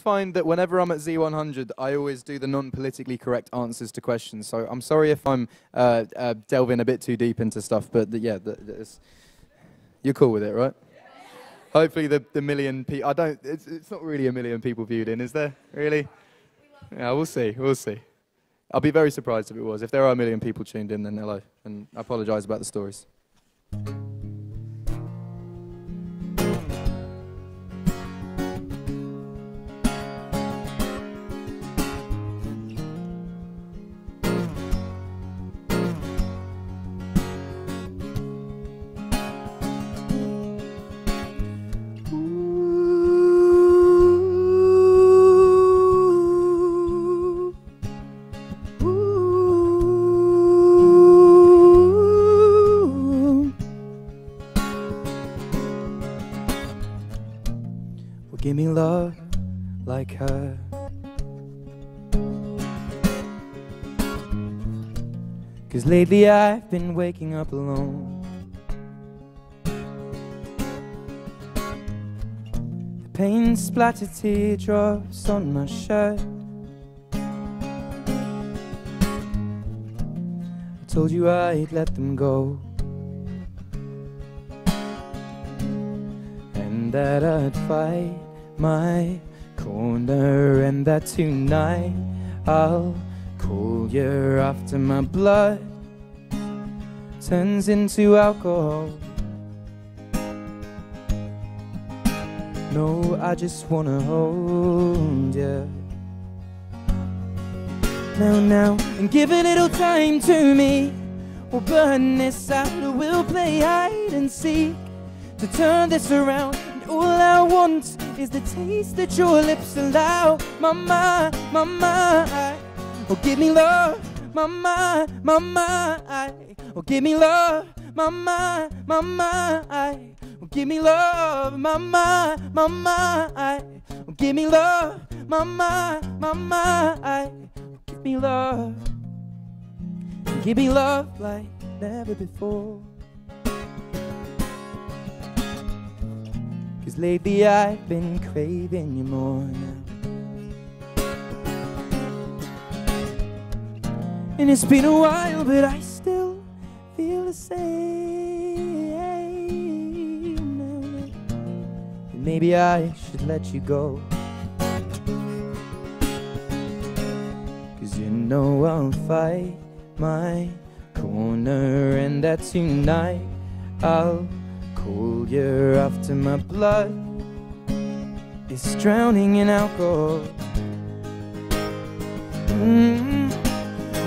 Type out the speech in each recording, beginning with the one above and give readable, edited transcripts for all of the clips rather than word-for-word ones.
Find that whenever I'm at Z100, I always do the non-politically correct answers to questions. So I'm sorry if I'm delving a bit too deep into stuff, but yeah, you're cool with it, right? Hopefully the million people. It's not really a million people viewed in, is there? Really? Yeah, we'll see. We'll see. I'll be very surprised if it was. If there are a million people tuned in, then hello, and I apologise about the stories. Give me love like her. 'Cause lately I've been waking up alone. The pain splattered teardrops on my shirt. I told you I'd let them go, and that I'd fight my corner, and that tonight I'll call you after my blood turns into alcohol. No, I just wanna hold you now, and give a little time to me. We'll burn this out, we'll play hide and seek to turn this around. All I want is the taste that your lips allow. Mama, mama, oh give me love. Mama, mama, oh give me love. Mama, mama, oh give me love. Mama, mama, oh give me love. Mama, mama, oh give me love. Give me love like never before. 'Cause lately I've been craving you more now. And it's been a while, but I still feel the same. And maybe I should let you go. 'Cause you know I'll fight my corner, and that tonight I'll call you after my blood is drowning in alcohol.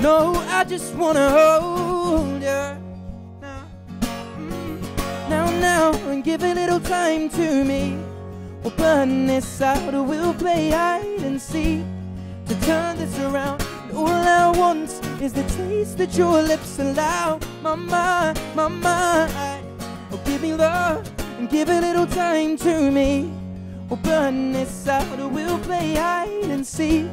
No, I just wanna hold you now, and give a little time to me. We'll burn this out, or we'll play hide and seek to turn this around. And all I want is the taste that your lips allow. Mama, mama, oh give me love, and give a little time to me. We'll burn this out, or we'll play hide and seek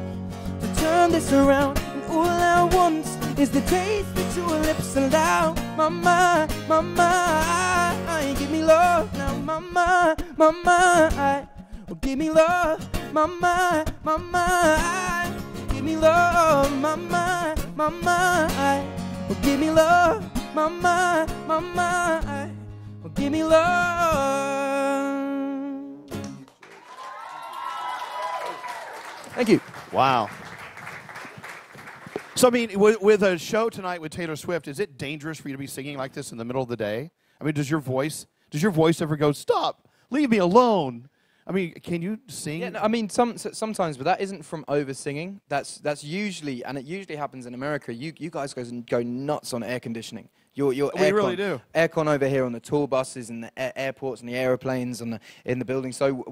to turn this around. And all I want is the taste that your lips allow. Mama, mama, give me love now. Mama, mama, oh give me love. Mama, mama, give me love. Mama, mama, oh give me love. Mama, mama, oh give me love. Thank you. Wow. So, I mean, with a show tonight with Taylor Swift, is it dangerous for you to be singing like this in the middle of the day? I mean, does your voice ever go, stop, leave me alone? I mean, can you sing? Yeah, no, I mean, sometimes, but that isn't from over-singing. That's usually, and it usually happens in America, you guys go nuts on air conditioning. Your we really do. Aircon over here on the tour buses and the airports and the aeroplanes and in the buildings. So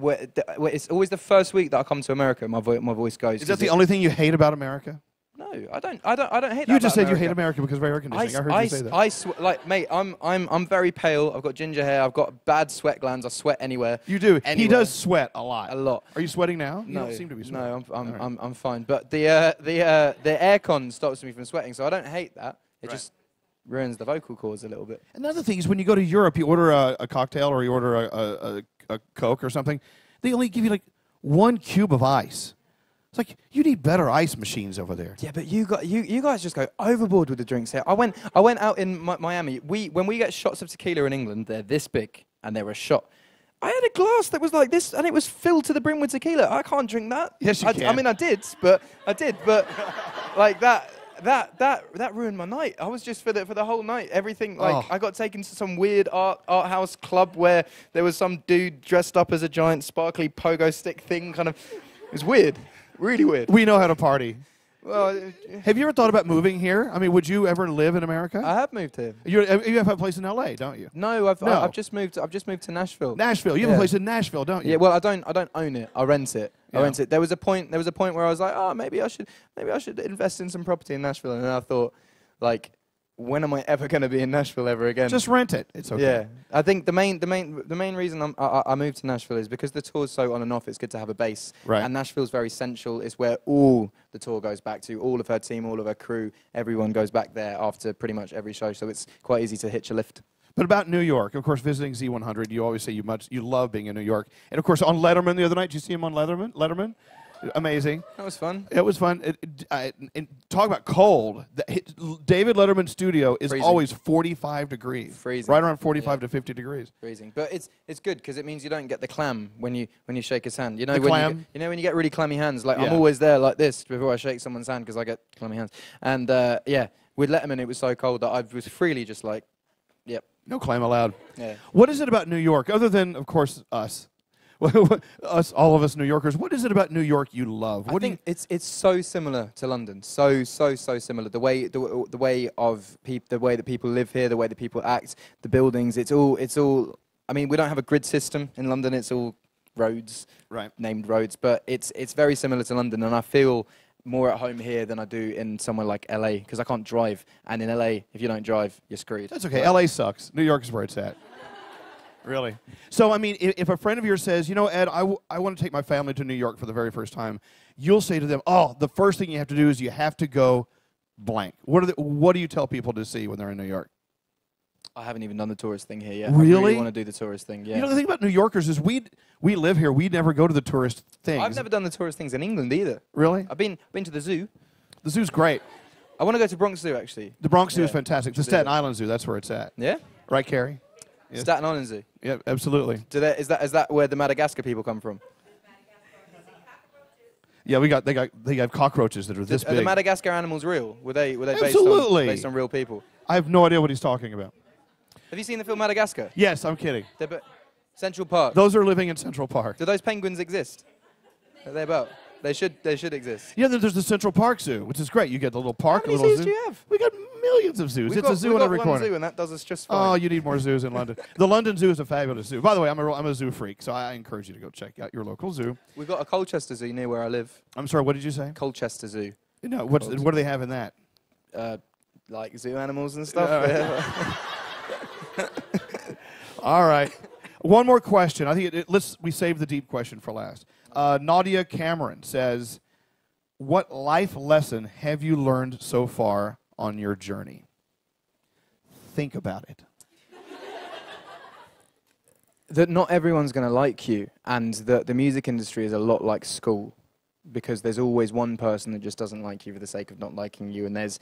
it's always the first week that I come to America, my voice goes. Is that the only thing you hate about America? No, I don't hate that. You just said America. you hate America because of air conditioning. I heard you say that. Like, mate, I'm very pale. I've got ginger hair. I've got bad sweat glands. I sweat anywhere. You do. Anywhere. He does sweat a lot. A lot. Are you sweating now? No, You don't seem to be sweating. No, I'm fine. But the aircon stops me from sweating, so I don't hate that. It just ruins the vocal cords a little bit. Another thing is when you go to Europe, you order a cocktail or you order a Coke or something. They only give you like 1 cube of ice. It's like, you need better ice machines over there. Yeah, but you guys just go overboard with the drinks here. I went out in Miami. When we get shots of tequila in England, they're this big, and they're a shot. I had a glass that was like this, and it was filled to the brim with tequila. I can't drink that. Yes, you can. I mean, I did, but like that ruined my night. I was just for the whole night. Everything, like, I got taken to some weird art house club where there was some dude dressed up as a giant sparkly pogo stick thing. Kind of, it was weird, really weird. We know how to party. Well, have you ever thought about moving here? I mean, would you ever live in America? I have moved here. You have a place in L.A., don't you? No, I've just moved to Nashville. Nashville. You have a place in Nashville, don't you? Yeah. Well, I don't own it. I rent it. I rent it. There was a point where I was like, oh, maybe I should invest in some property in Nashville. And then I thought, like, when am I ever going to be in Nashville ever again? Just rent it. It's okay. Yeah. I think the main reason I moved to Nashville is because the tour's so on and off. It's good to have a base. Right. And Nashville's very central. It's where all the tour goes back to. All of her team, all of her crew, everyone goes back there after pretty much every show. So it's quite easy to hitch a lift. But about New York, of course, visiting Z100, you always say you love being in New York. And of course, on Letterman the other night, did you see him on Letterman? Amazing. That was fun. It was fun. And talk about cold. David Letterman's studio is Freezing. always 45 degrees. Freezing. Right around 45 to 50 degrees. Freezing. But it's good because it means you don't get the clam when you shake his hand. You know, The clam? when you get really clammy hands. Like, Yeah. I'm always there like this before I shake someone's hand because I get clammy hands. And yeah, with Letterman it was so cold that I was freely just like, yep. No clam allowed. Yeah. What is it about New York, other than, of course, us? All of us New Yorkers. What is it about New York you love? I think it's so similar to London. So similar. The way that people live here, the way that people act, the buildings. It's all. I mean, we don't have a grid system in London. It's all roads, right? Named roads. But it's very similar to London, and I feel more at home here than I do in somewhere like LA because I can't drive. And in LA, if you don't drive, you're screwed. That's okay. LA sucks. New York is where it's at. Really? So, I mean, if a friend of yours says, you know, Ed, I want to take my family to New York for the very first time, you'll say to them, oh, the first thing you have to do is you have to go blank. What do you tell people to see when they're in New York? I haven't even done the tourist thing here yet. Really? I really want to do the tourist thing, yeah. You know, the thing about New Yorkers is we live here. We never go to the tourist things. I've never done the tourist things in England either. Really? I've been to the zoo. The zoo's great. I want to go to Bronx Zoo, actually. The Bronx Zoo is fantastic. The Staten Island Zoo, that's where it's at. Yeah? Right, Carrie? Yes. Staten Island Zoo. Yeah, absolutely. Is that where the Madagascar people come from? Yeah, they have cockroaches that are this Are big. the Madagascar animals real? Were they Absolutely. based on real people? I have no idea what he's talking about. Have you seen the film Madagascar? Yes, I'm kidding. Central Park. Those are living in Central Park. Do those penguins exist? Are they about? They should exist. Yeah, there's the Central Park Zoo, which is great. You get the little park, How many a little zoos zoo. do you have? We got millions of zoos. It's a zoo in every corner. We've got one zoo, and that does us just fine. Oh, you need more zoos in London. The London Zoo is a fabulous zoo. By the way, I'm a zoo freak, so I encourage you to go check out your local zoo. We've got a Colchester Zoo near where I live. I'm sorry, what did you say? Colchester Zoo. No, what do they have in that? Like zoo animals and stuff. All right. One more question. I think we save the deep question for last. Nadia Cameron says, what life lesson have you learned so far on your journey? Think about it. That not everyone's going to like you, and that the music industry is a lot like school, because there's always one person that just doesn't like you for the sake of not liking you, and there's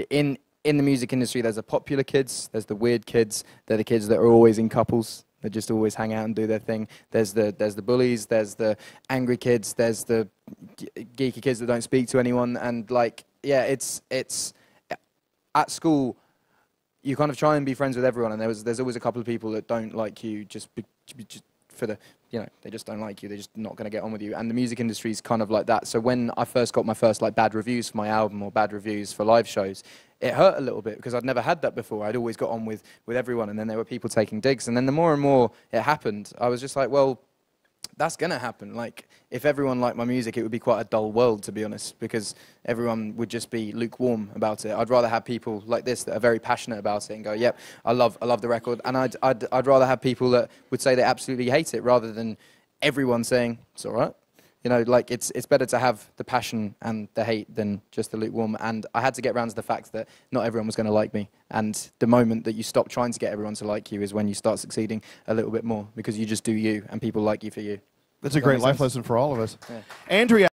in the music industry there's the popular kids, there's the weird kids, they're the kids that are always in couples, that just always hang out and do their thing. There's the bullies, there's the angry kids, there's the geeky kids that don't speak to anyone, and like, yeah, it's at school you kind of try and be friends with everyone, and there's always a couple of people that don't like you just for the, you know, they just don't like you, they're just not going to get on with you, and the music industry is kind of like that. So when I first got my first like bad reviews for my album or bad reviews for live shows, it hurt a little bit because I'd never had that before. I'd always got on with everyone, and then there were people taking digs, and then the more and more it happened, I was just like, well, that's going to happen. Like, if everyone liked my music, it would be quite a dull world, to be honest, because everyone would just be lukewarm about it. I'd rather have people like this that are very passionate about it and go, yep, I love the record. And I'd rather have people that would say they absolutely hate it rather than everyone saying, it's all right. You know, like, it's better to have the passion and the hate than just the lukewarm. And I had to get around to the fact that not everyone was going to like me. And the moment that you stop trying to get everyone to like you is when you start succeeding a little bit more, because you just do you and people like you for you. That's a Does that great make life sense? lesson for all of us. Yeah. Andrea.